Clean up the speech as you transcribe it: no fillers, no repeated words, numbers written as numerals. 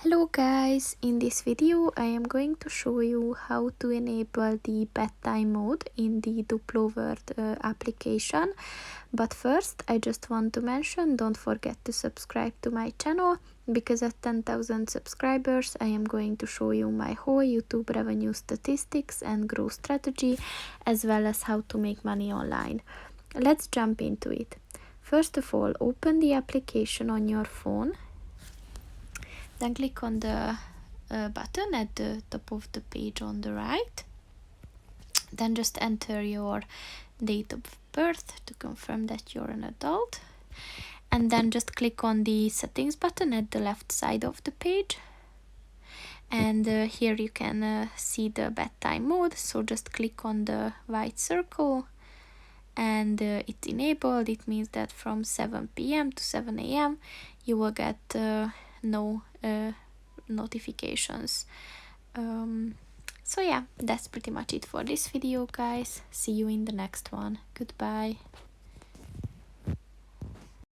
Hello guys, in this video I am going to show you how to enable the bedtime mode in the Duplo World application. But first I just want to mention, don't forget to subscribe to my channel, because at 10,000 subscribers I am going to show you my whole YouTube revenue statistics and growth strategy, as well as how to make money online. Let's jump into it. First of all, open the application on your phone. Then click on the button at the top of the page on the right. Then just enter your date of birth to confirm that you're an adult. And then just click on the settings button at the left side of the page. And here you can see the bedtime mode. So just click on the white circle and it's enabled. It means that from 7 p.m. to 7 a.m. you will get no notifications. So yeah, that's pretty much it for this video, guys. See you in the next one. Goodbye.